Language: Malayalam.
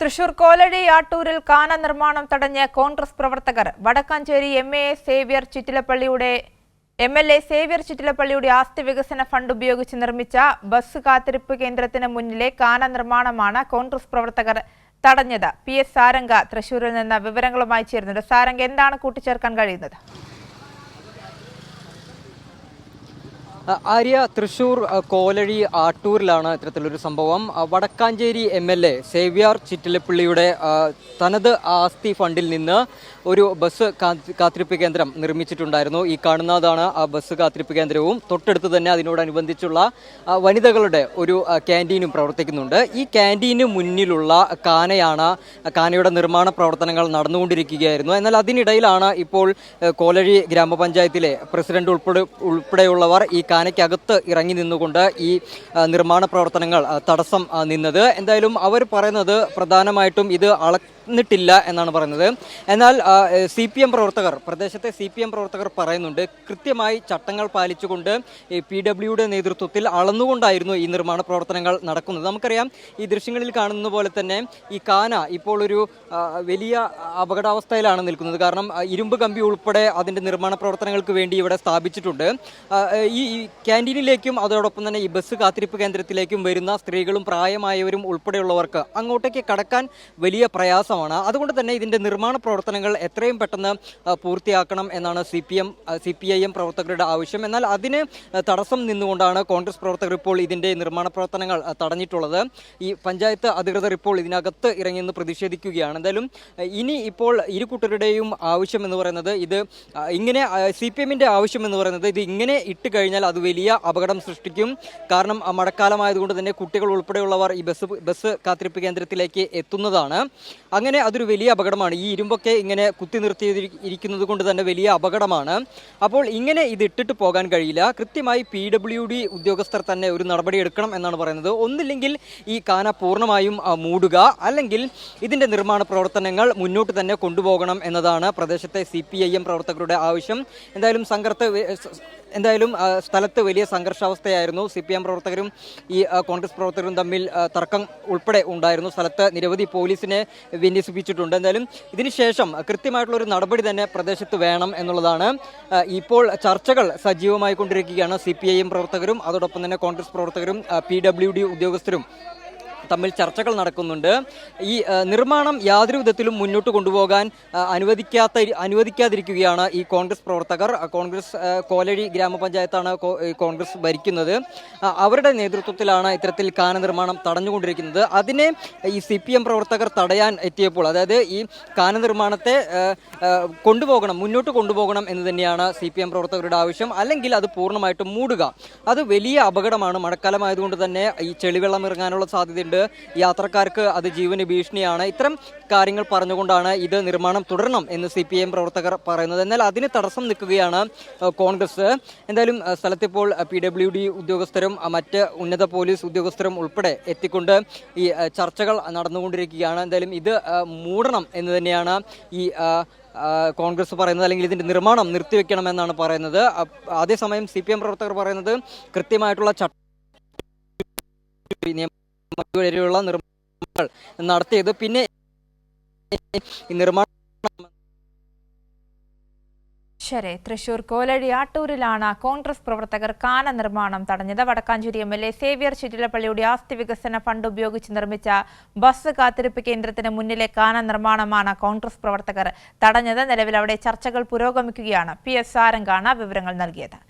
തൃശൂർ കോലഴി ആട്ടൂരിൽ കാന നിർമ്മാണം തടഞ്ഞ കോൺഗ്രസ് പ്രവർത്തകർ വടക്കാഞ്ചേരി എംഎൽഎ സേവ്യർ ചിറ്റിലപ്പള്ളിയുടെ ആസ്തി വികസന ഫണ്ട് ഉപയോഗിച്ച് നിർമ്മിച്ച ബസ് കാത്തിരിപ്പ് കേന്ദ്രത്തിന് മുന്നിലെ കാന നിർമ്മാണമാണ് കോൺഗ്രസ് പ്രവർത്തകർ തടഞ്ഞത്. PS സാരംഗ തൃശൂരിൽ നിന്ന് വിവരങ്ങളുമായി ചേരുന്നുണ്ട്. സാരംഗ, എന്താണ് കൂട്ടിച്ചേർക്കാൻ കഴിയുന്നത്? ആര്യ, തൃശൂർ കോലഴി ആട്ടൂരിലാണ് ഇത്തരത്തിലൊരു സംഭവം. വടക്കാഞ്ചേരി MLA സേവ്യർ ചിറ്റിലപ്പള്ളിയുടെ തനത് ആസ്തി ഫണ്ടിൽ നിന്ന് ഒരു ബസ് കാത്തിരിപ്പ് കേന്ദ്രം നിർമ്മിച്ചിട്ടുണ്ടായിരുന്നു. ഈ കാണുന്നതാണ് ആ ബസ് കാത്തിരിപ്പ് കേന്ദ്രവും. തൊട്ടടുത്ത് തന്നെ അതിനോടനുബന്ധിച്ചുള്ള വനിതകളുടെ ഒരു ക്യാൻറ്റീനും പ്രവർത്തിക്കുന്നുണ്ട്. ഈ ക്യാൻറ്റീന് മുന്നിലുള്ള കാനയുടെ നിർമ്മാണ പ്രവർത്തനങ്ങൾ നടന്നുകൊണ്ടിരിക്കുകയായിരുന്നു. എന്നാൽ അതിനിടയിലാണ് ഇപ്പോൾ കോലഴി ഗ്രാമപഞ്ചായത്തിലെ പ്രസിഡന്റ് ഉൾപ്പെടെയുള്ളവർ ഈ കാനയ്ക്കകത്ത് ഇറങ്ങി നിന്നുകൊണ്ട് ഈ നിർമ്മാണ പ്രവർത്തനങ്ങൾ തടസ്സം നിന്നത്. എന്തായാലും അവർ പറയുന്നത് പ്രധാനമായിട്ടും ഇത് ില്ല എന്നാണ് പറയുന്നത്. എന്നാൽ പ്രദേശത്തെ CPM പ്രവർത്തകർ പറയുന്നുണ്ട്, കൃത്യമായി ചട്ടങ്ങൾ പാലിച്ചുകൊണ്ട് PWയുടെ നേതൃത്വത്തിൽ അളന്നുകൊണ്ടായിരുന്നു ഈ നിർമ്മാണ പ്രവർത്തനങ്ങൾ നടക്കുന്നത്. നമുക്കറിയാം, ഈ ദൃശ്യങ്ങളിൽ കാണുന്ന പോലെ തന്നെ ഈ കാന ഇപ്പോൾ ഒരു വലിയ അപകടാവസ്ഥയിലാണ് നിൽക്കുന്നത്. കാരണം ഇരുമ്പ് കമ്പി ഉൾപ്പെടെ അതിൻ്റെ നിർമ്മാണ പ്രവർത്തനങ്ങൾക്ക് വേണ്ടി ഇവിടെ സ്ഥാപിച്ചിട്ടുണ്ട്. ഈ ക്യാൻറ്റീനിലേക്കും അതോടൊപ്പം തന്നെ ഈ ബസ് കാത്തിരിപ്പ് കേന്ദ്രത്തിലേക്കും വരുന്ന സ്ത്രീകളും പ്രായമായവരും ഉൾപ്പെടെയുള്ളവർക്ക് അങ്ങോട്ടേക്ക് കടക്കാൻ വലിയ പ്രയാസമാണ്. അതുകൊണ്ട് തന്നെ ഇതിന്റെ നിർമ്മാണ പ്രവർത്തനങ്ങൾ എത്രയും പെട്ടെന്ന് പൂർത്തിയാക്കണം എന്നാണ് CPIM പ്രവർത്തകരുടെ ആവശ്യം. എന്നാൽ അതിന് തടസ്സം നിന്നുകൊണ്ടാണ് കോൺഗ്രസ് പ്രവർത്തകർ ഇപ്പോൾ ഇതിന്റെ നിർമ്മാണ പ്രവർത്തനങ്ങൾ തടഞ്ഞിട്ടുള്ളത്. ഈ പഞ്ചായത്ത് അധികൃതർ ഇപ്പോൾ ഇതിനകത്ത് ഇറങ്ങിയെന്ന് പ്രതിഷേധിക്കുകയാണ്. എന്തായാലും ഇനി ഇപ്പോൾ ഇരു കൂട്ടരുടെയും ആവശ്യം എന്ന് പറയുന്നത് ഇത് ഇങ്ങനെ CPMന്റെ ആവശ്യം എന്ന് പറയുന്നത് ഇത് ഇങ്ങനെ ഇട്ട് കഴിഞ്ഞാൽ അത് വലിയ അപകടം സൃഷ്ടിക്കും. കാരണം മഴക്കാലമായതുകൊണ്ട് തന്നെ കുട്ടികൾ ഉൾപ്പെടെയുള്ളവർ ഈ ബസ് കാത്തിരിപ്പ് കേന്ദ്രത്തിലേക്ക് എത്തുന്നതാണ്. അങ്ങനെ അതൊരു വലിയ അപകടമാണ്. ഈ ഇരുമ്പൊക്കെ ഇങ്ങനെ കുത്തി നിർത്തിയിരിക്കുന്നത് കൊണ്ട് തന്നെ വലിയ അപകടമാണ്. അപ്പോൾ ഇങ്ങനെ ഇത് ഇട്ടിട്ട് പോകാൻ കഴിയില്ല. കൃത്യമായി PWD ഉദ്യോഗസ്ഥർ തന്നെ ഒരു നടപടി എടുക്കണം എന്നാണ് പറയുന്നത്. ഒന്നില്ലെങ്കിൽ ഈ കാന പൂർണ്ണമായും മൂടുക, അല്ലെങ്കിൽ ഇതിന്റെ നിർമ്മാണ പ്രവർത്തനങ്ങൾ മുന്നോട്ട് തന്നെ കൊണ്ടുപോകണം എന്നതാണ് പ്രദേശത്തെ CPIM പ്രവർത്തകരുടെ ആവശ്യം. എന്തായാലും സ്ഥലത്ത് വലിയ സംഘർഷാവസ്ഥയായിരുന്നു. CPM പ്രവർത്തകരും ഈ കോൺഗ്രസ് പ്രവർത്തകരും തമ്മിൽ തർക്കം ഉൾപ്പെടെ ഉണ്ടായിരുന്നു. സ്ഥലത്ത് നിരവധി പോലീസിനെ വിന്യസിപ്പിച്ചിട്ടുണ്ട്. എന്തായാലും ഇതിനുശേഷം കൃത്യമായിട്ടുള്ള ഒരു നടപടി തന്നെ പ്രദേശത്ത് വേണം എന്നുള്ളതാണ്. ഇപ്പോൾ ചർച്ചകൾ സജീവമായി കൊണ്ടിരിക്കുകയാണ്. CPIM പ്രവർത്തകരും അതോടൊപ്പം തന്നെ കോൺഗ്രസ് പ്രവർത്തകരും PWD ഉദ്യോഗസ്ഥരും തമ്മിൽ ചർച്ചകൾ നടക്കുന്നുണ്ട്. ഈ നിർമ്മാണം യാതൊരു വിധത്തിലും മുന്നോട്ട് കൊണ്ടുപോകാൻ അനുവദിക്കാതിരിക്കുകയാണ് ഈ കോൺഗ്രസ് പ്രവർത്തകർ. കോലഴി ഗ്രാമപഞ്ചായത്താണ് കോൺഗ്രസ് ഭരിക്കുന്നത്. അവരുടെ നേതൃത്വത്തിലാണ് ഇത്തരത്തിൽ കാന നിർമ്മാണം തടഞ്ഞുകൊണ്ടിരിക്കുന്നത്. അതിനെ ഈ CPM പ്രവർത്തകർ തടയാൻ എത്തിയപ്പോൾ, അതായത് ഈ കാന നിർമ്മാണത്തെ മുന്നോട്ട് കൊണ്ടുപോകണം എന്ന് തന്നെയാണ് CPM പ്രവർത്തകരുടെ ആവശ്യം. അല്ലെങ്കിൽ അത് പൂർണ്ണമായിട്ടും മൂടുക. അത് വലിയ അപകടമാണ്. മഴക്കാലമായതുകൊണ്ട് തന്നെ ഈ ചെളിവെള്ളം ഇറങ്ങാനുള്ള സാധ്യതയുണ്ട്. യാത്രക്കാർക്ക് അത് ജീവന് ഭീഷണിയാണ്. ഇത്തരം കാര്യങ്ങൾ പറഞ്ഞുകൊണ്ടാണ് ഇത് നിർമ്മാണം തുടരണം എന്ന് CPIM പ്രവർത്തകർ പറയുന്നത്. എന്നാൽ അതിന് തടസ്സം നിൽക്കുകയാണ് കോൺഗ്രസ്. എന്തായാലും സ്ഥലത്തിപ്പോൾ PWD ഉദ്യോഗസ്ഥരും മറ്റ് ഉന്നത പോലീസ് ഉദ്യോഗസ്ഥരും ഉൾപ്പെടെ എത്തിക്കൊണ്ട് ഈ ചർച്ചകൾ നടന്നുകൊണ്ടിരിക്കുകയാണ്. എന്തായാലും ഇത് മൂടണം എന്ന് തന്നെയാണ് ഈ കോൺഗ്രസ് പറയുന്നത്, അല്ലെങ്കിൽ ഇതിന്റെ നിർമ്മാണം നിർത്തിവെക്കണമെന്നാണ് പറയുന്നത്. അതേസമയം CPM പ്രവർത്തകർ പറയുന്നത് കൃത്യമായിട്ടുള്ള വരെയുള്ള നിർമ്മാണങ്ങൾ നടത്തിയത് പിന്നെ ഈ നിർമ്മാണം. ശരി, തൃശൂർ കോലഴി ആട്ടൂരിലാണ് കോൺഗ്രസ് പ്രവർത്തകർ കാന നിർമ്മാണം തടഞ്ഞത്. വടക്കാഞ്ചേരി MLA സേവ്യർ ചിറ്റിലപ്പള്ളിയുടെ ആസ്തി വികസന ഫണ്ട് ഉപയോഗിച്ച് നിർമ്മിച്ച ബസ് കാത്തിരിപ്പ് കേന്ദ്രത്തിന് മുന്നിലെ കാന നിർമ്മാണമാണ് കോൺഗ്രസ് പ്രവർത്തകർ തടഞ്ഞത്. നിലവിൽ അവിടെ ചർച്ചകൾ പുരോഗമിക്കുകയാണ്. PS സാരംഗാണ് വിവരങ്ങൾ നൽകിയത്.